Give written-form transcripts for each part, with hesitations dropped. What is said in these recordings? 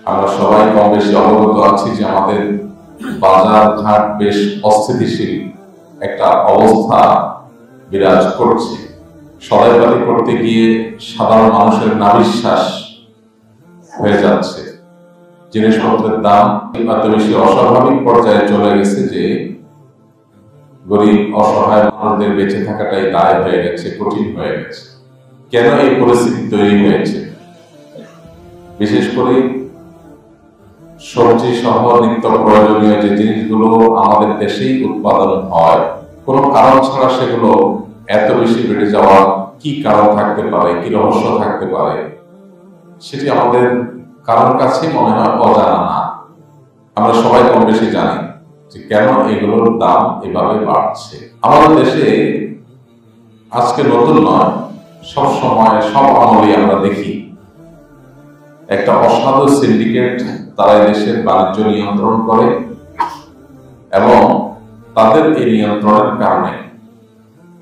আমরা সবাই কম বেশি অবগত আছি যে আমাদের বাজার ঘাট বেশ অস্থিতিশীল একটা অবস্থা বিরাজ করছে। সদাইপাতি করতে গিয়ে সাধারণ মানুষের নাভিশ্বাস হয়ে যাচ্ছে। জিনিসপত্রের দাম এত বেশি অস্বাভাবিক পর্যায়ে চলে গেছে যে গরিব অসহায় মানুষদের বেঁচে থাকাটাই দায় হয়ে গেছে, কঠিন হয়ে গেছে। কেন এই পরিস্থিতি তৈরি হয়েছে? বিশেষ করে সবজি সহ নিত্য প্রয়োজনীয় যে জিনিসগুলো আমাদের দেশেই উৎপাদন হয়, কোনো কারণ ছাড়া সেগুলো এত বেশি বেড়ে যাওয়া কি কারণ থাকতে পারে, কি রহস্য থাকতে পারে, সেটি আমাদের কারোর কাছে মনে হয় অজানা না। আমরা সবাই কম বেশি জানি যে কেন এগুলোর দাম এভাবে বাড়ছে। আমাদের দেশে আজকে নতুন নয়, সব সময় সব আমলে আমরা দেখি একটা অসাধু সিন্ডিকেট তারা দেশের বাণিজ্য নিয়ন্ত্রণ করে এবং তাদের এই নিয়ন্ত্রণের কারণে,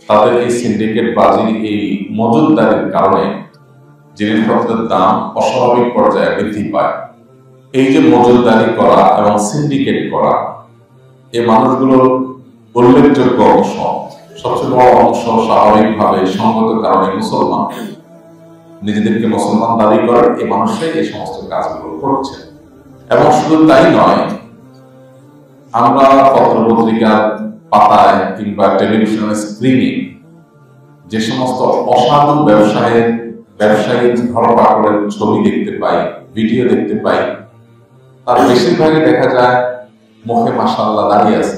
তাদের এই সিন্ডিকেট বাজি, এই মজুতদারির কারণে জিনিসপত্রের দাম অস্বাভাবিক পর্যায়ে বৃদ্ধি পায়। এই যে মজুতদারি করা এবং সিন্ডিকেট করা, এই মানুষগুলোর উল্লেখযোগ্য অংশ, সবচেয়ে বড় অংশ স্বাভাবিকভাবে সঙ্গত কারণে মুসলমান, নিজেদেরকে মুসলমান দাবি করেন এই মানুষরাই এই সমস্ত কাজগুলো করছে। এবং শুধু তাই নয়, আমরা পত্রপত্রিকার পাতায় কিংবা টেলিভিশনের স্ক্রিনে যে সমস্ত অসাধু ব্যবসায়ী ধরপাকড়ের ছবি দেখতে পাই, ভিডিও দেখতে পাই, তার বেশিরভাগই দেখা যায় মুখে মাশাআল্লাহ দাঁড়িয়ে আছে,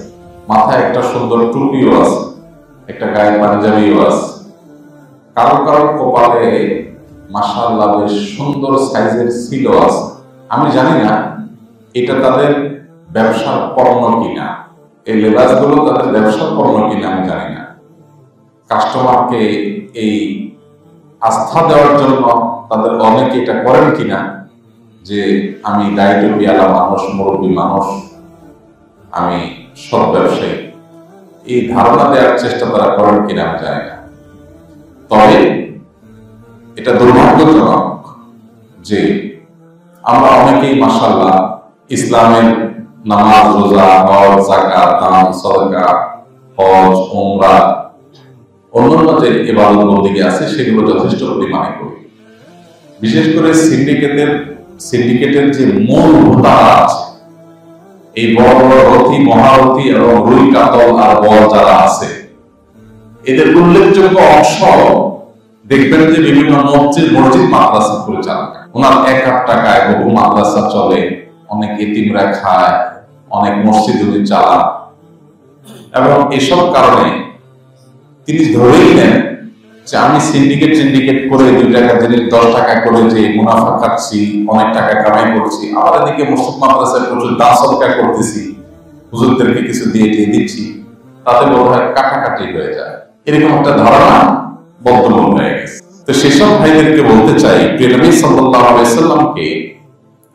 মাথায় একটা সুন্দর টুপিও আছে, একটা গায়ে পাঞ্জাবিও আছে, কারো কারো কপালে মাশাআল্লাহ বেশ সুন্দর সাইজের ছিল আছে। আমি জানি না এটা তাদের ব্যবসার পণ্য কিনা, এই লেবাসগুলো তাদের ব্যবসার পণ্য কিনা আমি জানি না। কাস্টমারকে এই আস্থা দেওয়ার জন্য তাদের অনেকে এটা করেন কিনা যে আমি দায়িত্ব পেয়ালা মানুষ, মুরব্বী মানুষ, আমি সৎ ব্যবসায়ী, এই ধারণা দেওয়ার চেষ্টা তারা করেন কিনা আমি জানি না। তবে এটা দুর্ভাগ্যজনক যে আমরা অনেকেই মাশাআল্লাহ ইসলামের নামাজ, রোজা, হজ, যাকাত, দান, সদকা, হজ, উমরা, অন্যান্য যে ইবাদত বন্দেগী আছে সেগুলো যথেষ্ট পরিমাণে করি। বিশেষ করে সিন্ডিকেটের যে মূল হোতারা আছে, এই বড় বড় রথী, মহারথী এবং রুই, কাতল আর বল যারা আছে, এদের উল্লেখযোগ্য অংশ দেখবেন যে বিভিন্ন মসজিদ মাদ্রাসা পরিচালনা। ওনার 1 টাকায় বহু মাদ্রাসা চলে, অনেক এতিমরা খায়, অনেক মসজিদ উনি চালান। এবং এসব কারণে তিনি ধরেই নেন যে আমি সিন্ডিকেট করে 2 টাকা জিনিস 10 টাকা করে যে মুনাফা খাচ্ছি, অনেক টাকা কামাই করছি, আবার এদিকে মসজিদ মাদ্রাসায় প্রচুর দান সদকা করতেছি, হুজুরদেরকে কিছু দিয়ে দিচ্ছি, তাতে বোধ হয় কাটাকাটি হয়ে যায়, এরকম একটা ধারণা বদ্ধমূল হয়ে গেছে। তো সেসব ভাইদেরকে বলতে চাই, প্রিয় নবী সাল্লাল্লাহু আলাইহি ওয়াসাল্লামকে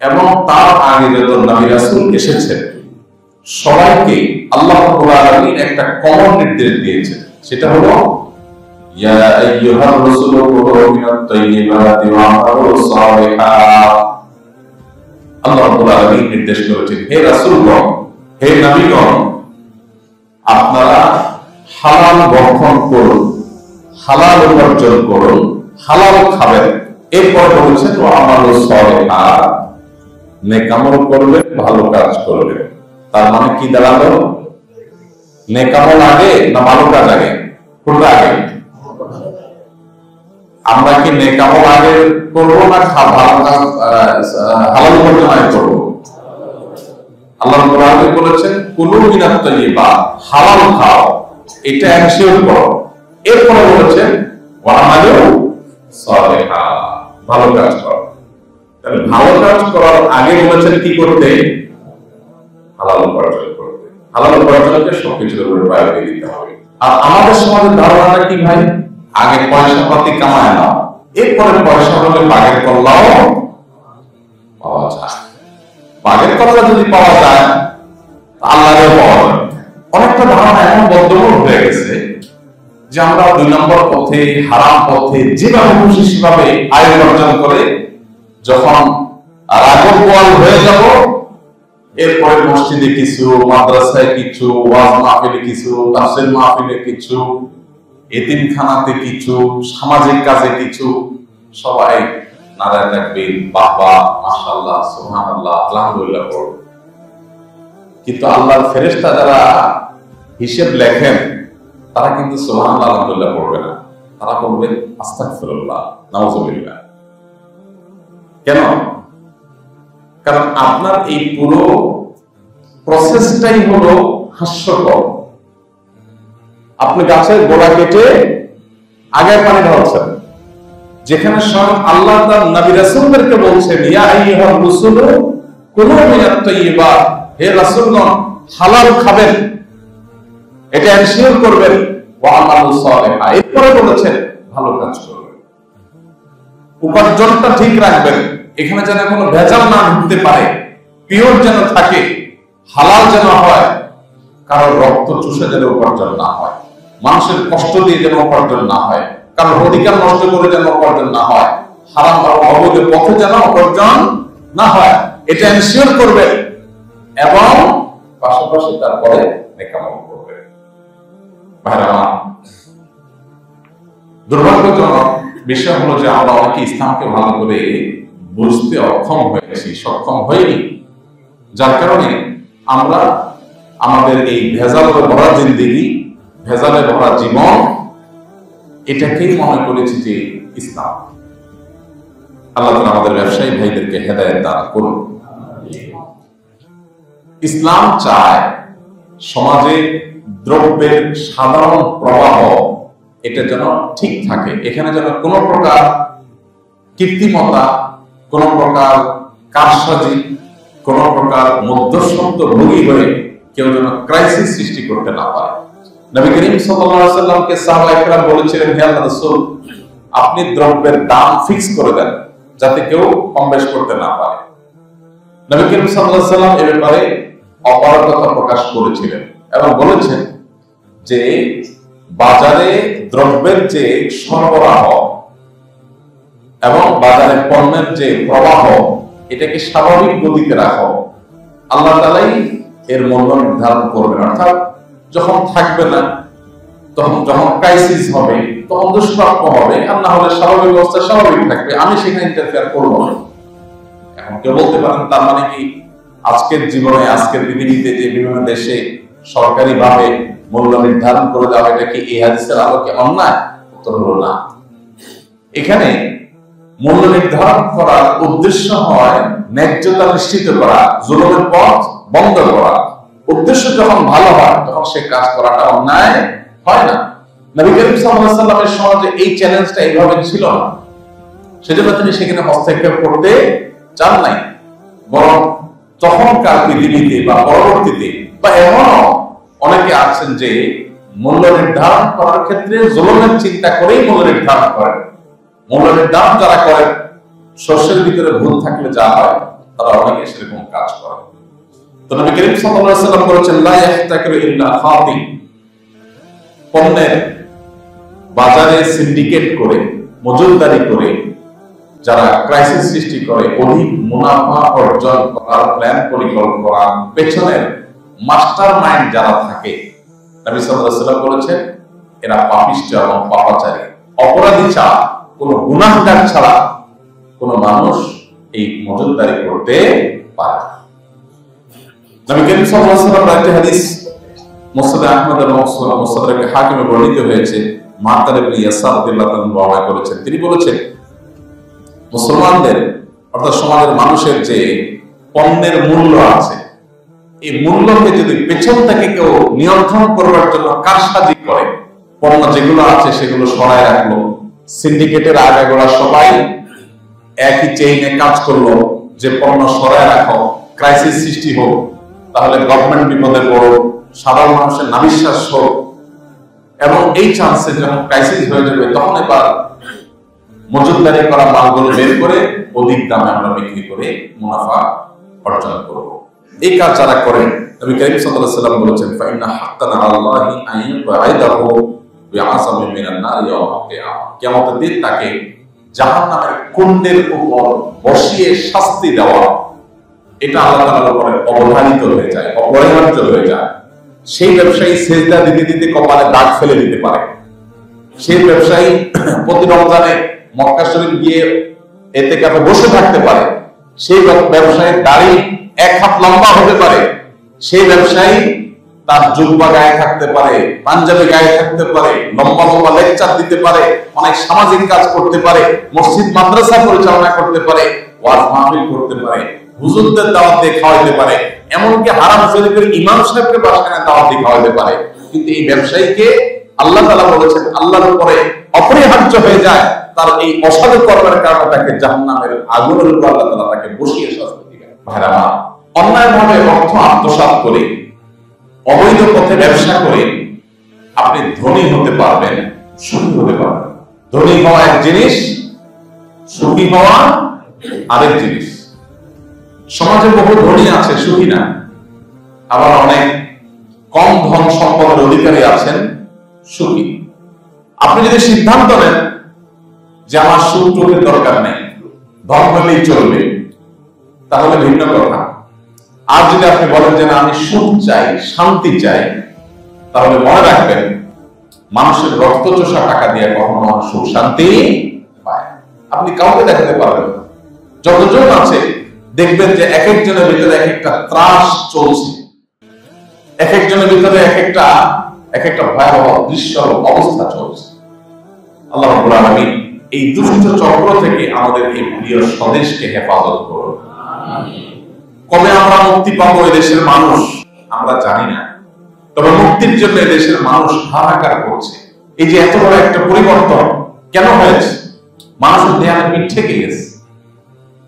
এবং তার আগে যত নবী রাসূল এসেছেন সবাইকে আল্লাহ রাব্বুল আলামিন একটা কমন নির্দেশ দিয়েছেন, সেটা হলো ইয়া আইয়ুহার রাসূলু কুলু মিনাত তাইয়্যিবাতি ওয়া আমালু সালিহাত। আল্লাহ রাব্বুল আলামিন নির্দেশ করেছেন, হে রাসূলগণ, হে নবীগণ, আপনারা হালাল ভক্ষণ করুন, হালাল উপার্জন করুন, হালাল খাবেন। এরপর বলেছেন ওয়া আমালু সালিহাত, নেক আমল করবেন, ভালো কাজ করবেন। তার মানে কি দাঁড়ালো? নেক আমল আগে না ভালো কাজ আগে? কোনটা আগে? আমরা কি নেক আমল আগে করবো না ভালো কাজ হালাল উপার্জন আগে করবো? আল্লাহ কোরআনে বলেছেন কুলু মিনাত তাইয়্যিবাত, হালাল খাও, এটা এনশিওর করো। এরপরে বলেছেন ওয়া আমালু সালিহাত, ভালো কাজ করো। তাহলে ভালো কাজ করার আগে বলেছেন কি করতে? হালাল উপার্জন করতে। হালাল উপার্জনকে সবকিছুর উপরে প্রায়োরিটি দিতে হবে। আর আমাদের সমাজের ধারণাটা কি ভাই? আগে পয়সা পাতি কামায় নাও, এরপরে পয়সা হলে বাগের কল্লাও পাওয়া যায়। বাগের কল্লা যদি পাওয়া যায় আল্লাহরও পাওয়া যাবে। অনেকটা ধারণা এমন বদ্ধমূল হয়ে গেছে যে আমরা 2 নম্বর পথে, হারাম পথে যেভাবে খুশি সেভাবে আয় উপার্জন করে যখন আর আগর গোয়াল হয়ে যাব, এরপরে মসজিদে কিছু, মাদ্রাসায় কিছু, ওয়াজ মাহফিলে কিছু, তাফসীর মাহফিলে কিছু, এতিমখানাতে কিছু, সামাজিক কাজে কিছু, সবাই নারায়ে তাকবীর, বাবা, মাশাআল্লাহ, সুবহানাল্লাহ, আলহামদুলিল্লাহ পড়বে। কিন্তু আল্লাহর ফেরেশতা যারা হিসাব লেখেন তারা কিন্তু সুবহানাল্লাহ, আলহামদুলিল্লাহ পড়বে না, তারা বলবে আস্তাগফিরুল্লাহ, নাউযুবিল্লাহ। কেন? কারণ আপনার এই পুরো প্রসেসটাই হলো হাস্যকর। আপনি গাছের গোড়া কেটে আগে পানি ঢালছেন, যেখানে স্বয়ং আল্লাহ তার নবী রাসূলদেরকে বলছেন, ইয়া আইয়ুহার রাসূলু কুলু মিনাত তাইয়্যিবাত, হে রাসূলগণ হালাল খাবেন, এটা এনশিওর করবেন, ওয়া আমালু সালিহা, এরপরে বলেছেন ভালো কাজ করবেন, উপার্জনটা ঠিক রাখবেন, এখানে যেন কোনো ভেজাল না ঢুকতে পারে, পিওর যেন থাকে, হালাল যেন হয়, কারোর রক্ত চুষে যেন উপার্জন না হয়, মানুষের কষ্ট দিয়ে যেন উপার্জন না হয়, কারোর অধিকার নষ্ট করে যেন উপার্জন না হয়, হারাম বা অবৈধ পথে যেন উপার্জন না হয়, এটা এনশিওর করবে এবং পাশাপাশি তারপরে নেক আমল করবে। ভাইরা, দুর্ভাগ্যজনক বিষয় হলো যে আমরা অনেকে ইসলামকে ভালো করে বুঝতে অক্ষম হয়েছি, সক্ষম হইনি, যার কারণে আমরা আমাদের এই ভেজালে ভরা জিন্দেগি, ভেজালে ভরা জীবন, এটাকেই মনে করেছি যে ইসলাম। আল্লাহ তাআলা আমাদের ব্যবসায়ী ভাইদেরকে হেদায়েত দান করুন। ইসলাম চায় সমাজে দ্রব্যের সাধারণ প্রবাহ এটা যেন ঠিক থাকে, এখানে যেন কোনো প্রকার কৃত্রিমতা, কোন প্রকার কারসাজি, কোন প্রকার মধ্যস্বত্ব ভোগী হয়ে কেউ যেন ক্রাইসিস সৃষ্টি করতে না পারে। নবী করিম সাল্লাল্লাহু আলাইহি ওয়াসাল্লামকে সাহাবায়ে কেরাম বলেছিলেন, হে আল্লাহর রাসূল, আপনি দ্রব্যের দাম ফিক্স করে দেন যাতে কেউ কম বেশ করতে না পারে। নবী করিম সাল্লাল্লাহু আলাইহি ওয়াসাল্লাম এর ব্যাপারে অপারগতা প্রকাশ করেছিলেন এবং বলেছেন যে বাজারে দ্রব্যের যে সরবরাহ এবং বাজারে পণ্যের যে প্রবাহ, এটাকে স্বাভাবিক গতিতে রাখো, আল্লাহ তাআলাই এর মূল্য নির্ধারণ করবেন। অর্থাৎ যখন থাকবে না, তখন যখন ক্রাইসিস হবে, তখন দুষ্প্রাপ্য হবে, আর না হলে স্বাভাবিক অবস্থা স্বাভাবিক থাকবে, আমি সেখানে ইন্টারফেয়ার করব না। এখন কেউ বলতে পারেন তার মানে কি আজকের জীবনে, আজকের পৃথিবীতে যে বিভিন্ন দেশে সরকারি ভাবে মূল্য নির্ধারণ করে দেওয়া, এটা কি এই হাদিসের আলোকে অন্যায়? উত্তর হলো না। এখানে মূল্য নির্ধারণ করার উদ্দেশ্য হয় ন্যায্যতা নিশ্চিত করা, জুলুমের পথ বন্ধ করা। উদ্দেশ্য যখন ভালো হয় তখন সে কাজ করাটা অন্যায় হয় না। নবী করিম সাল্লাল্লাহু আলাইহি ওয়াসাল্লামের সমাজে এই চ্যালেঞ্জটা এইভাবে ছিল না, সেজন্য তিনি সেখানে হস্তক্ষেপ করতে চান নাই, বরং তখনকার পৃথিবীতে বা পরবর্তীতে বা এমনও অনেকে আছেন যে মূল্য নির্ধারণ করার ক্ষেত্রে জুলুমের চিন্তা করেই মূল্য নির্ধারণ করেন। মূল্য নির্ধারণ যারা করেন, শস্যের ভিতরে ভুল থাকলে যা হয়, তারা অনেকে সেরকম কাজ করে। তো নবী করিম সাল্লাল্লাহু আলাইহি ওয়াসাল্লাম বলেছেন, লা ইয়াহতাকিরু ইল্লা খাতিব, পণ্যের বাজারে সিন্ডিকেট করে, মজুতদারি করে যারা ক্রাইসিস সৃষ্টি করে, অধিক মুনাফা অর্জন করার প্ল্যান পরিকল্পনা পেছনের মাস্টার মাইন্ড যারা থাকে, নবী সাল্লাল্লাহু আলাইহি ওয়াসাল্লাম বলেছেন এরা পাপিষ্ঠ এবং পাপাচারী, অপরাধী ছাড়া, কোন গুনাহগার ছাড়া কোন মানুষ এই মজুতদারি করতে পারে না। নবী করিম সাল্লাল্লাহু আলাইহি ওয়াসাল্লাম একটা হাদিস মুসনাদ আহমদ এবং মুসনাদ হাকিমে বর্ণিত হয়েছে, মাতার ইবনে ইয়াসার রাদিয়াল্লাহু আনহু বর্ণনা করেছেন। তিনি বলেছেন, মুসলমানদের অর্থাৎ সমাজের মানুষের যে পণ্যের মূল্য আছে, এই মূল্যকে যদি পেছন থেকে কেউ নিয়ন্ত্রণ করবার জন্য কারসাজি করে, পণ্য যেগুলো আছে সেগুলো সরায় রাখলো, সিন্ডিকেটের আগাগোড়া সবাই একই চেইনে কাজ করলো যে পণ্য সরায় রাখো, ক্রাইসিস সৃষ্টি হোক, তাহলে গভর্নমেন্ট বিপদে পড়ুক, সাধারণ মানুষের নাবিশ্বাস হোক, এবং এই চান্সে যখন ক্রাইসিস হয়ে যাবে তখন এবার মজুতদারি করা মালগুলো বের করে অধিক দামে আমরা বিক্রি করে মুনাফা অর্জন করব। এই কাজ যারা করেন, নবী করিম সাল্লাল্লাহু আলাইহি ওয়াসাল্লাম বলেছেন, ফাইন্না হাক্কান আলাল্লাহি আন ইউবাইদাহু বিআসামি মিনান নার ইয়াউমাল কিয়ামাহ, কিয়ামতের দিন তাকে জাহান্নামের কুণ্ডের উপর বসিয়ে শাস্তি দেওয়া, এটা আল্লাহ তাআলার উপরে অবধারিত হয়ে যায়, অপরিহার্য হয়ে যায়। সেই ব্যবসায়ী সেজদা দিতে দিতে কপালে দাগ ফেলে দিতে পারে। সেই ব্যবসায়ী প্রতি রমজানে মক্কা শরীফ গিয়ে ইতিকাফে বসে থাকতে পারে। সেই ব্যবসায়ীর দাড়ি 1 হাত লম্বা হতে পারে। সেই ব্যবসায়ী তার জুব্বা গায়ে থাকতে পারে, পাঞ্জাবি গায়ে থাকতে পারে, লম্বা লম্বা লেকচার দিতে পারে, অনেক সামাজিক কাজ করতে পারে, মসজিদ মাদ্রাসা পরিচালনা করতে পারে, ওয়াজ মাহফিল করতে পারে, হুজুরদের দাওয়াত দিয়ে খাওয়াইতে পারে, এমনকি হারাম শরীফের ইমাম সাহেবকে বাসায় দাওয়াত দিয়ে খাওয়াইতে পারে। কিন্তু এই ব্যবসায়ীকে আল্লাহ তাআলা বলেছেন আল্লাহর উপরে অপরিহার্য হয়ে যায়, তার এই অসাধু কর্মের কারণে তাকে জাহান্নামের আগুনের উপর আল্লাহ তাআলা তাকে বসিয়ে শাস্তি দিবেন। ভাইরা, অন্যায়ভাবে অর্থ আত্মসাৎ করে, অবৈধ পথে ব্যবসা করে আপনি ধনী হতে পারবেন, সুখী হতে পারবেন। ধনী হওয়া এক জিনিস, সুখী হওয়া আরেক জিনিস। সমাজে বহু ধনী আছে, সুখী না। আবার অনেক কম ধন সম্পদের অধিকারী আছেন, সুখী। আপনি যদি সিদ্ধান্ত নেন যে আমার সুখ টুকের দরকার নেই, ধন হলেই চলবে, তাহলে ভিন্ন কথা। আর যদি আপনি বলেন যে না, আমি সুখ চাই, শান্তি চাই, তাহলে মনে রাখবেন মানুষের রক্ত চোষা টাকা দিয়ে কখনো মানুষ সুখ শান্তি পায়। আপনি কাউকে দেখাতে পারবেন না। যতজন আছে দেখবেন যে এক একজনের ভিতরে এক একটা ত্রাস চলছে, এক একজনের ভিতরে এক একটা ভয়াবহ দৃশ্য অবস্থা চলছে। আল্লাহ রাব্বুল আলামিন এই দুষ্ট চক্র থেকে আমাদের এই প্রিয় স্বদেশকে হেফাজত করুন। কবে আমরা মুক্তি পাবো এই দেশের মানুষ আমরা জানি না, তবে মুক্তির জন্য এই দেশের মানুষ হাহাকার করছে। এই যে এত বড় একটা পরিবর্তন কেন হয়েছে? মানুষের দেয়ালে পিঠ থেকে গেছে,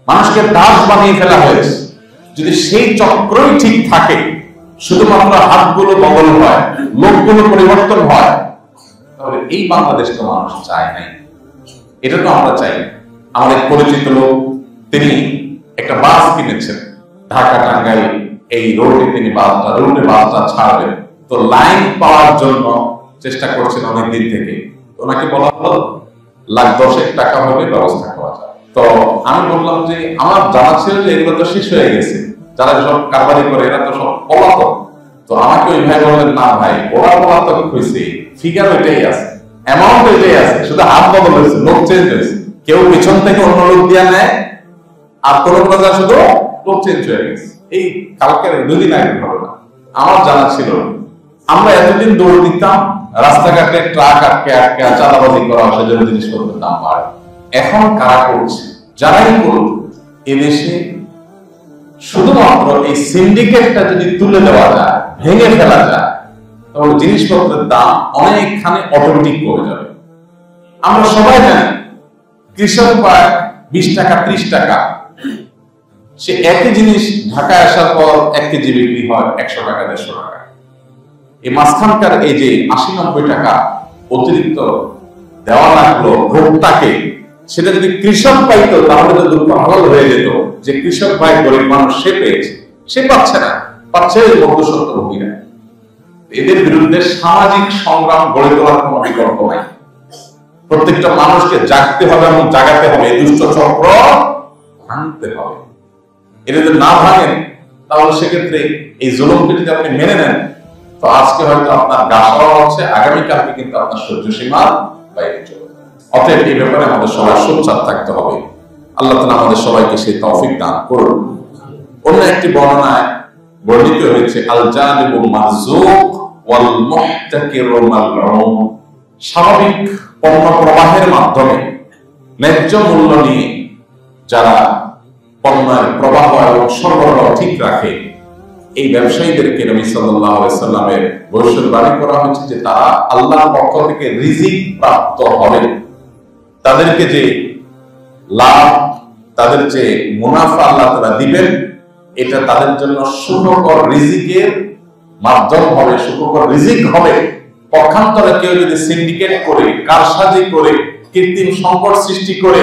মানুষকে দাস বানিয়ে ফেলা হয়েছে। যদি সেই চক্রই ঠিক থাকে, শুধুমাত্র হাতগুলো বদল হয়, লোকগুলো পরিবর্তন হয়, তাহলে এই বাংলাদেশ তো মানুষ চায় নাই। এটা তো আমরা চাই। আমাদের পরিচিত লোক, তিনি একটা বাস কিনেছেন, ঢাকা টাঙ্গাইল এই রোডে তিনি বাসটা ছাড়বেন। তো লাইন পাওয়ার জন্য চেষ্টা করছেন অনেক দিন থেকে। ওনাকে বলা হলো $10,00,000 টাকা হলে ব্যবস্থা করা যায়। তো আমি বললাম যে আমার জানা ছিল যে এগুলো তো শেষ হয়ে গেছে, যারা সব কারবারি করে এরা তো সব পলাতক। তো আমাকে ওই ভাই বললেন না ভাই, ওরা পলাতক হয়েছে, ফিগার ওইটাই আছে, অ্যামাউন্ট ওইটাই আছে, শুধু হাত বদল হয়েছে, লোক চেঞ্জ হয়েছে। কেউ পিছন থেকে অন্য লোক দিয়ে নেয়, আর কোন শুধু লোক চেঞ্জ হয়ে গেছে। এই কালকের 2 দিন আগে ঘটনা, আমার জানা ছিল। আমরা এতদিন দৌড় দিতাম, রাস্তাঘাটে ট্রাক আটকে চাঁদাবাজি করা, সেজন্য জিনিসপত্রের দাম বাড়ে। এখন কারা করছে? যারাই করুক, এদেশে শুধুমাত্র এই সিন্ডিকেটটা যদি তুলে দেওয়া যায়, ভেঙে ফেলা যায়, তাহলে জিনিসপত্রের দাম অনেকখানি অটোমেটিক কমে যাবে। আমরা সবাই জানি কৃষক পায় 20 টাকা 30 টাকা, সে একই জিনিস ঢাকায় আসার পর 1 কেজি বিক্রি হয় 100 টাকা 150 টাকা। এই মাঝখানকার এই যে 80-90 টাকা অতিরিক্ত দেওয়া লাগলো ভোক্তাকে, সেটা যদি কৃষক পাইতো তাহলে তো দুঃখ হালাল হয়ে যেত যে কৃষক ভাই গরিব মানুষ সে পেয়েছে, সে পাচ্ছে না, পাচ্ছে মধ্যস্বত্বভোগীরা। এদের বিরুদ্ধে সামাজিক সংগ্রাম গড়ে তোলার কোনো বিকল্প নাই। প্রত্যেকটা মানুষকে জাগতে হবে এবং জাগাতে হবে, এই দুষ্ট চক্র ভাঙতে হবে। এটা যদি না ভাঙেন তাহলে সেক্ষেত্রে এই জুলুমকে যদি আপনি মেনে নেন, তো আজকে হয়তো আপনার গা সওয়া হচ্ছে, আগামীকালকে কিন্তু আপনার সহ্য সীমার বাইরে চলে যাবে। অতএব এই ব্যাপারে আমাদের সবাই সোচ্চার থাকতে হবে। আল্লাহ তাআলা আমাদের সবাইকে সেই তৌফিক দান করুন। অন্য একটি বর্ণনায় বর্ণিত হয়েছে আল জালিবু মারজুক ওয়াল মুহতাকিরু মালউন। স্বাভাবিক পণ্য প্রবাহের মাধ্যমে ন্যায্য মূল্য নিয়ে যারা পণ্যের প্রবাহ এবং সরবরাহ ঠিক রাখে, এই ব্যবসায়ীদেরকে নবী সাল্লাল্লাহু আলাইহি সাল্লামের ভবিষ্যৎবাণী করা হচ্ছে যে তারা আল্লাহর পক্ষ থেকে রিজিক প্রাপ্ত হবে। তাদেরকে যে লাভ, তাদের যে মুনাফা আল্লাহ তাআলা দিবেন, এটা তাদের জন্য সুখকর রিজিকের মাধ্যম হবে, সুখকর রিজিক হবে। পক্ষান্তরে কেউ যদি সিন্ডিকেট করে, কারসাজি করে, কৃত্রিম সংকট সৃষ্টি করে,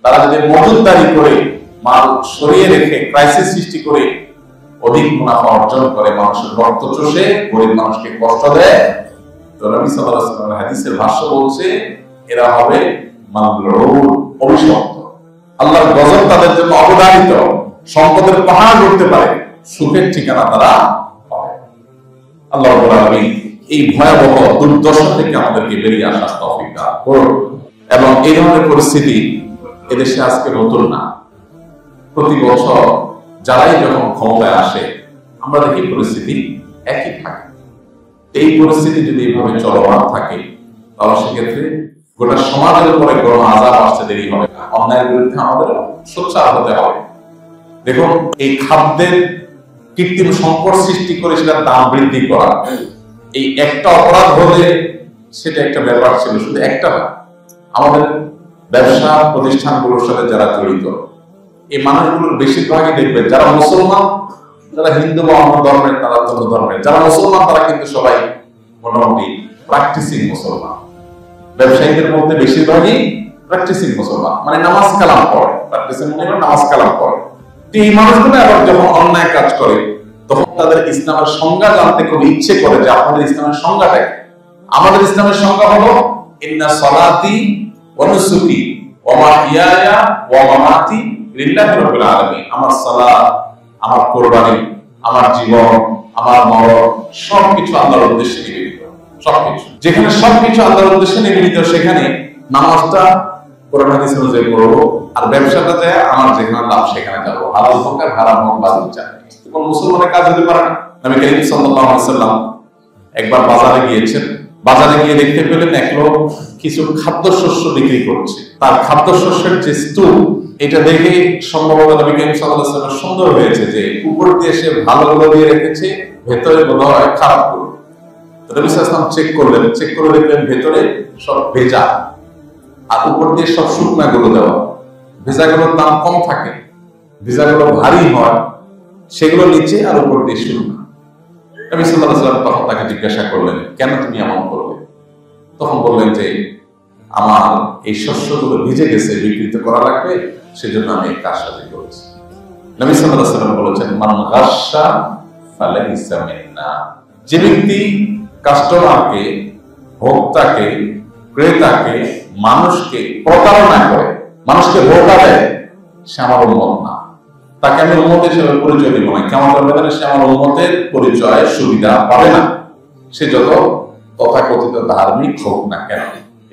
তারা যদি মজুতদারি করে, মাল সরিয়ে রেখে ক্রাইসিস সৃষ্টি করে অধিক মুনাফা অর্জন করে, মানুষের রক্ত চষে গরিব মানুষকে কষ্ট দেয়, তো নবী সাল্লাল্লাহু আলাইহি ওয়াসাল্লাম হাদিসের ভাষ্য বলছে এরা হবে মালউন, অভিশপ্ত। আল্লাহর গজব তাদের জন্য অবধারিত। সম্পদের পাহাড় করতে পারে, সুখের ঠিকানা তারা পাবে। আল্লাহ রাব্বুল আলামিন এই ভয়াবহ দুর্দশা থেকে আমাদেরকে বেরিয়ে আসার তৌফিক দান করুন। এবং এই ধরনের পরিস্থিতি এদেশে আজকে নতুন না। প্রতি বছর যারাই যখন ক্ষমতায় আসে আমরা দেখি পরিস্থিতি একই থাকে। এই পরিস্থিতি যদি এইভাবে চলমান থাকে তাহলে সেক্ষেত্রে গোটা সমাজের উপরে গণ আযাব আসতে দেরি হবে না। অন্যায়ের বিরুদ্ধে আমাদের সোচ্চার হতে হবে। দেখুন, এই খাদ্যের কৃত্রিম সংকট সৃষ্টি করে সেটার দাম বৃদ্ধি করা, এই একটা অপরাধ হলে সেটা একটা ব্যাপার ছিল, শুধু একটা না। আমাদের ব্যবসা প্রতিষ্ঠানগুলোর সাথে যারা জড়িত এই মানুষগুলোর বেশিরভাগই দেখবেন যারা মুসলমান, যারা হিন্দু বা অন্য ধর্মের, তারা অন্য ধর্মের, যারা মুসলমান তারা কিন্তু সবাই মোটামুটি প্র্যাকটিসিং মুসলমান। ব্যবসায়ীদের মধ্যে বেশিরভাগই প্র্যাকটিসিং মুসলমান, মানে নামাজ কালাম পড়ে, প্র্যাকটিসিং মানে নামাজ কালাম পড়ে। এই মানুষগুলো আবার যখন অন্যায় কাজ করে তখন তাদের ইসলামের সংজ্ঞা জানতে খুব ইচ্ছে করে যে আপনাদের ইসলামের সংজ্ঞাটা কি। আমাদের ইসলামের সংজ্ঞা হলো ইন্না সলাতি ওয়া নুসুকি ওয়া মাহইয়ায়া ওয়া মামাতি লিল্লাহি রাব্বিল আলামিন। আমার সালাত, আমার কুরবানি, আমার জীবন, আমার মরণ সবকিছু আল্লাহর উদ্দেশ্যে নিবেদিত। সবকিছু যেখানে সবকিছু আল্লাহর উদ্দেশ্যে নিবেদিত সেখানে নামাজটা কোরআন হাদিস অনুযায়ী পড়বো, আর ব্যবসাটা যায় আমার যেখানে লাভ সেখানে যাবো। হালাল হোক আর হারাম হোক বাজার চাই, কোন মুসলমানের কাজ হতে পারে না। নবী করিম সাল্লাল্লাহু আলাইহি ওয়াসাল্লাম একবার বাজারে গিয়েছেন। বাজারে গিয়ে দেখতে পেলেন এক লোক কিছু খাদ্যশস্য বিক্রি করছে। তার খাদ্যশস্যের যে স্তূপ, এটা দেখে সম্ভবত নবী করিম সাল্লাল্লাহু আলাইহি ওয়াসাল্লাম সুন্দর হয়েছে যে উপর দিয়ে সে ভালোগুলো দিয়ে রেখেছে, ভেতরে বোধহয় খারাপগুলো। নবী সাল্লাল্লাহু আলাইহি ওয়াসাল্লাম চেক করলেন, চেক করে দেখলেন ভেতরে সব ভেজা আর উপর দিয়ে সব শুকনা গুলো দেওয়া। ভেজাগুলোর দাম কম থাকে, ভেজাগুলো ভারী হয়, সেগুলো নিচে আর উপর দিয়ে শুকনা। নবী সাল্লাল্লাহু আলাইহি ওয়াসাল্লাম তখন তাকে জিজ্ঞাসা করলেন, কেন তুমি এমন করলে? তখন বললেন যে আমার এই শস্যগুলো ভিজে গেছে, বিকৃত করা লাগবে, সেজন্য আমি এই কাজটা করেছি। নবী সাল্লাল্লাহু আলাইহি ওয়াসাল্লাম বলেছেন, মান গাশশা ফালাইসা মিন্না। যে ব্যক্তি কাস্টমারকে, ভোক্তাকে, ক্রেতাকে, মানুষকে প্রতারণা করে, মানুষকে ধোঁকা দেয়, সে আমার উম্মত না। তাকে আমি উম্মত হিসেবে পরিচয় দিব না। কিয়ামতের ময়দানে সে আমার উম্মতের পরিচয় সুবিধা পাবে না, সে যত তথাকথিত ধার্মিক হোক না কেন।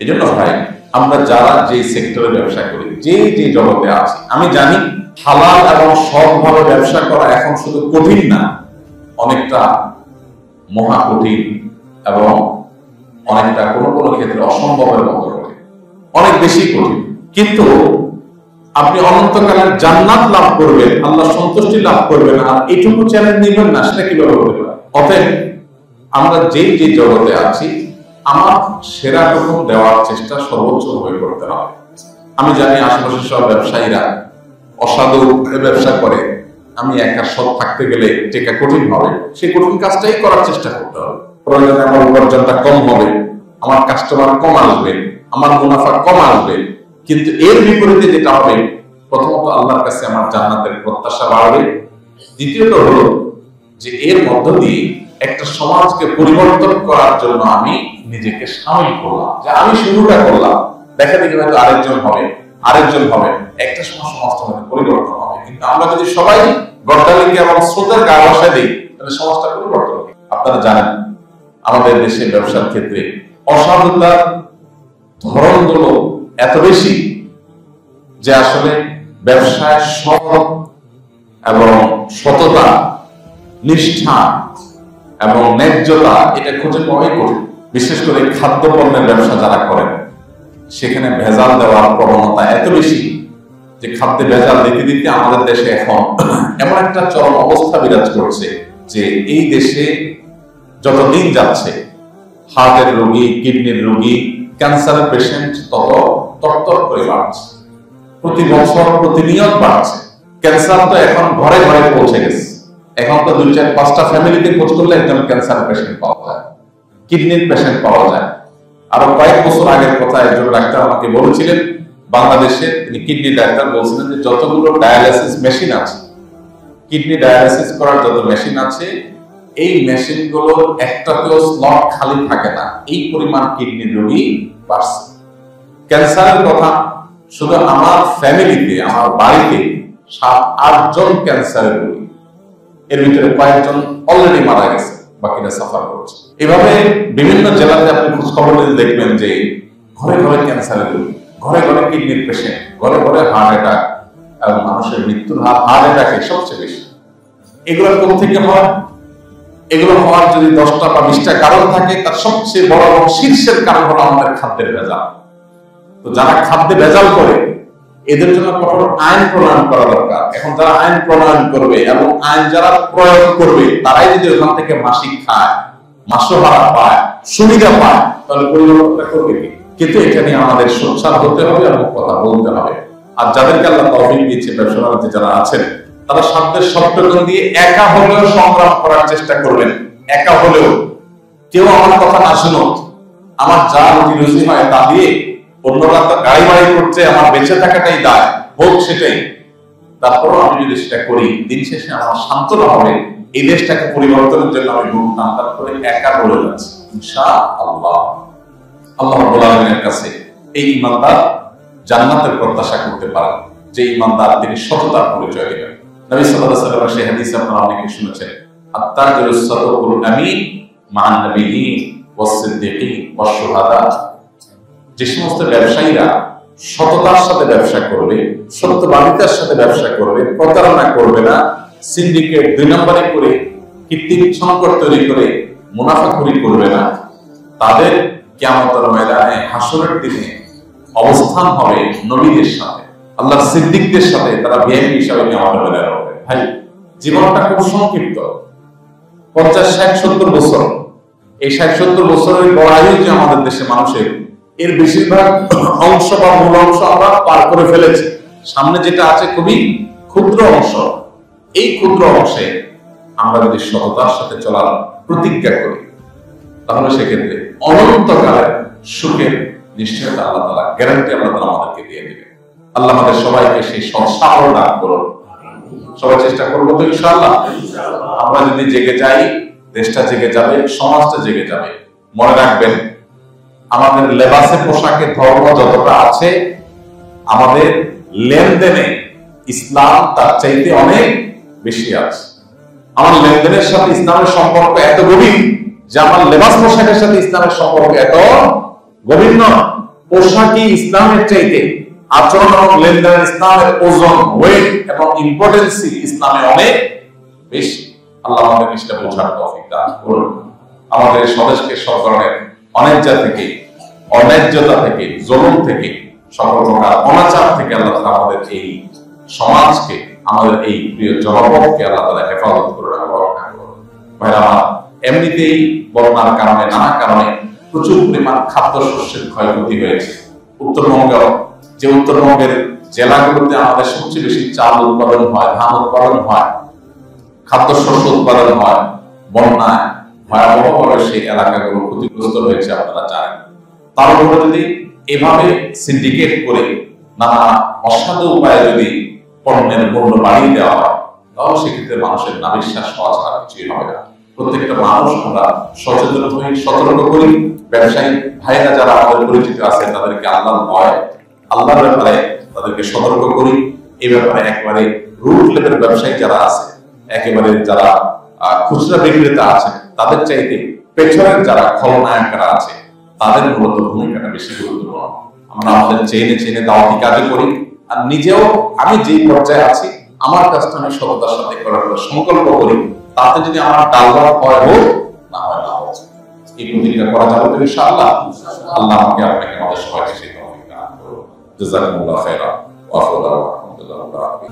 এই জন্য ভাই, আমরা যারা যে সেক্টরে ব্যবসা করি, যে যে জগতে আছি, আমি জানি হালাল এবং সৎভাবে ব্যবসা করা এখন শুধু কঠিন না, অনেকটা মহা কঠিন এবং অনেকটা কোনো কোনো ক্ষেত্রে অসম্ভবের মতো কঠিন, অনেক বেশি কঠিন। কিন্তু আপনি অনন্তকালের জান্নাত লাভ করবেন, আল্লাহ সন্তুষ্টি লাভ করবেন, আর এইটুকু চ্যালেঞ্জ নিবেন না, সেটা কিভাবে হতে পারে? অতএব আমরা যে যে জগতে আছি, আমার সেরাটুকু দেওয়ার চেষ্টা সর্বোচ্চ ভাবে করতে হবে। আমি জানি আশেপাশে সব ব্যবসায়ীরা অসাধু ব্যবসা করে, আমি একা সৎ থাকতে গেলে টেকা কঠিন হবে, সেই কঠিন কাজটাই করার চেষ্টা করতে হবে। প্রয়োজনে আমার উপার্জনটা কম হবে, আমার কাস্টমার কম আসবে, আমার মুনাফা কম আসবে, কিন্তু এর বিপরীতে যেটা হবে, প্রথমত আল্লাহর কাছে আমার জান্নাতের প্রত্যাশা বাড়বে। দ্বিতীয়ত হলো যে এর মধ্য দিয়ে একটা সমাজকে পরিবর্তন করার জন্য আমি নিজেকে সামিল করলাম, যে আমি শুরুটা করলাম, দেখা দেখি হয়তো আরেকজন হবে, আরেকজন হবে, একটা সময় সমাজটা হয়তো পরিবর্তন হবে। কিন্তু আমরা যদি সবাই গর্দালিকে এবং স্রোতের গা ভাসা দিই, তাহলে সমাজটা পরিবর্তন হবে। আপনারা জানেন আমাদের দেশে ব্যবসার ক্ষেত্রে অসাধুতার ধরনগুলো এত বেশি যে আসলে ব্যবসায় সৎ এবং সততা, নিষ্ঠা এবং ন্যায্যতা এটা খুঁজে পাওয়াই কঠিন। বিশেষ করে খাদ্য পণ্যের ব্যবসা যারা করেন, সেখানে ভেজাল দেওয়ার প্রবণতা এত বেশি যে খাদ্যে ভেজাল দিতে দিতে আমাদের দেশে এখন এমন একটা চরম অবস্থা বিরাজ করছে যে এই দেশে যত দিন যাচ্ছে হার্টের রোগী, কিডনির রোগী, ক্যান্সারের পেশেন্ট তত তরতর করে বাড়ছে, প্রতি বছর প্রতিনিয়ত বাড়ছে। ক্যান্সার তো এখন ঘরে ঘরে পৌঁছে গেছে। এখন তো 2-4-5টা ফ্যামিলিতে খোঁজ করলে একজন ক্যান্সার পেশেন্ট পাওয়া যায়, কিডনির পেশেন্ট পাওয়া যায়। আরো কয়েক বছর আগের কথা একজন ডাক্তার আমাকে বলেছিলেন, বাংলাদেশে তিনি কিডনি ডাক্তার, বলছিলেন যে যতগুলো ডায়ালিসিস মেশিন আছে, কিডনি ডায়ালিসিস করার যত মেশিন আছে, এই মেশিনগুলোর একটাতেও স্লট খালি থাকে না, এই পরিমাণ কিডনি রোগী বাড়ছে। ক্যান্সারের কথা, শুধু আমার ফ্যামিলিতে, আমার বাড়িতে 7-8 জন ক্যান্সারের রোগী, এর ভিতরে কয়েকজন অলরেডি মারা গেছে, বাকিরা সাফার করছে। এভাবে বিভিন্ন জেলাতে আপনি খোঁজ খবর নিয়ে দেখবেন যে ঘরে ঘরে ক্যান্সারের রোগী, ঘরে ঘরে কিডনির পেশেন্ট, ঘরে ঘরে হার্ট অ্যাটাক, এবং মানুষের মৃত্যুর হার হার্ট অ্যাটাকে সবচেয়ে বেশি। এগুলো কোথা থেকে হয়? এগুলো হওয়ার যদি 10টা বা 20টা কারণ থাকে, তার সবচেয়ে বড় এবং শীর্ষের কারণ হলো আমাদের খাদ্যের ভেজাল। তো যারা খাদ্যে ভেজাল করে, এদের জন্য কঠোর আইন প্রণয়ন করা দরকার। এখন যারা আইন প্রণয়ন করবে এবং আইন যারা প্রয়োগ করবে, তারাই যদি ওখান থেকে মাসিক খায়, মাসোহারা পায়, সুবিধা পায়, তাহলে পরিবর্তনটা করবে কি? কিন্তু এটা নিয়ে আমাদের সোচ্চার হতে হবে এবং কথা বলতে হবে। আর যাদেরকে আল্লাহ তৌফিক দিয়েছে, ব্যবসা বাণিজ্যে যারা আছেন, তারা সাধ্যের সবটুকু দিয়ে একা হলেও সংগ্রাম করার চেষ্টা করবেন। একা হলেও, কেউ আমার কথা না শুনুক, আমার যা রুজি রুজি হয় তা দিয়ে অন্যরা তো গাড়ি বাড়ি করছে, আমার বেঁচে থাকাটাই দায়, হোক সেটাই। তারপরও আমি যদি সেটা করি, দিন শেষে আমার সান্ত্বনা হবে, এই দেশটাকে পরিবর্তনের জন্য আমি মুখ নামতাম করে একা বলে যাচ্ছি। ইনশাআল্লাহ আল্লাহ রাব্বুল আলামিনের কাছে এই ঈমানদার জান্নাতের প্রত্যাশা করতে পারেন, যে ঈমানদার তিনি সততার পরিচয় দিবেন। নবী সাল্লাল্লাহু আলাইহি ওয়াসাল্লামের সেই হাদিস আপনারা অনেকে শুনেছেন, আত-তাজিরুস সাদুকুল আমিন মা'আন নাবিয়্যিন ওয়াস-সিদ্দীকিন ওয়াশ-শুহাদা। যে সমস্ত ব্যবসায়ীরা সততার সাথে ব্যবসা করবে, সত্যবাদিতার সাথে ব্যবসা করবে, প্রতারণা করবে না, সিন্ডিকেট 2 নম্বরে করে কৃত্রিম সংকট তৈরি করে মুনাফাখুরি করবে না, তাদের কিয়ামতের ময়দানে হাসরের দিনে অবস্থান হবে নবীদের সাথে, আল্লাহর সিদ্দিকদের সাথে। তারা ভিআইপি হিসাবে কিয়ামতের ময়দানে হবে। ভাই, জীবনটা খুব সংক্ষিপ্ত, 50, 60, 70 বছর। এই 60-70 বছরের বড় আয়ু যে আমাদের দেশে মানুষের, এর বেশিরভাগ অংশ বা মূল অংশ আমরা পার করে ফেলেছি। সামনে যেটা আছে খুবই ক্ষুদ্র অংশ। এই ক্ষুদ্র অংশে আমরা যদি সততার সাথে চলার প্রতিজ্ঞা করি, তাহলে সেক্ষেত্রে অনন্তকালের সুখের নিশ্চয়তা আল্লাহ তাআলা গ্যারান্টি আল্লাহ তাআলা আমাদেরকে দিয়ে দিবেন। আল্লাহ আমাদের সবাইকে সেই সৎসাহস দান করুন। সবাই চেষ্টা করবো তো ইনশাআল্লাহ। আমরা যদি জেগে যাই, দেশটা জেগে যাবে, সমাজটা জেগে যাবে। মনে রাখবেন, আমাদের লেবাসে পোশাকে ধর্ম যতটা আছে, আমাদের লেনদেনে ইসলাম তার চাইতে অনেক বেশি আছে। আমার লেনদেনের সাথে ইসলামের সম্পর্ক এত গভীর যে আমার লেবাস পোশাকের সাথে ইসলামের সম্পর্ক এত গভীর নয়। পোশাকই ইসলামের চাইতে, আচরণ এবং লেনদেনের ইসলামের ওজন, ওয়েট এবং ইম্পর্টেন্সি ইসলামে অনেক বেশি। আল্লাহ আমাদের সেটা বোঝার তৌফিক দান করুন। আমাদের স্বদেশকে সব ধরনের অন্যায্য থেকে, অন্যায্যতা থেকে, জুলুম থেকে, সকল প্রকার অনাচার থেকে আল্লাহ তাআলা আমাদের এই সমাজকে, আমাদের এই প্রিয় জনপদকে আল্লাহ তাআলা হেফাজত করে রক্ষা করুন। ভাইরা আমার, এমনিতেই বন্যার কারণে, নানা কারণে প্রচুর পরিমাণ খাদ্যশস্যের ক্ষয়ক্ষতি হয়েছে। উত্তরবঙ্গের জেলাগুলোতে আমাদের সবচেয়ে বেশি চাল উৎপাদন হয়, ধান উৎপাদন হয়, খাদ্যশস্য উৎপাদন হয়। বন্যায় ভয়াবহভাবে সেই এলাকাগুলো ক্ষতিগ্রস্ত হয়েছে, আপনারা জানেন। তার উপরে যদি এভাবে সিন্ডিকেট করে নানা অসাধু উপায়ে যদি পণ্যের মূল্য বাড়িয়ে দেওয়া হয়, তাহলে সেক্ষেত্রে মানুষের নাবিশ্বাস হওয়া ছাড়া কিছুই হবে না। প্রত্যেকটা মানুষ আমরা সচেতন হই, সতর্ক করি। ব্যবসায়ী ভাইরা যারা আমাদের পরিচিত আছে, তাদেরকে আল্লাহর ভয়, আল্লাহর ব্যাপারে তাদেরকে সতর্ক করি। এই ব্যাপারে একেবারে রুট লেভেল ব্যবসায়ী যারা আছে, একেবারে যারা খুচরা বিক্রেতা আছে, তাদের চাইতে পেছনের যারা খলনায়করা আছে, তাদের মূলত ভূমিকাটা বেশি গুরুত্বপূর্ণ। আমরা আমাদের চেনে দাওয়াতি কাজ করি, আর নিজেও আমি যেই পর্যায়ে আছি, আমার কাজটা আমি সততার সাথে করার সংকল্প করি। তাতে যদি আমার ডালবার হয় হোক, না হয় না হোক, এই প্রতিজ্ঞা করা যাবে তো ইনশাআল্লাহ। আল্লাহ আমাকে আপনাকে আমাদের সবাইকে সেই তৌফিক দান করুন। জাযাকুমুল্লাহু খাইরান ওয়া আখরু দাওয়ানা আলহামদুলিল্লাহি রাব্বিল আলামিন।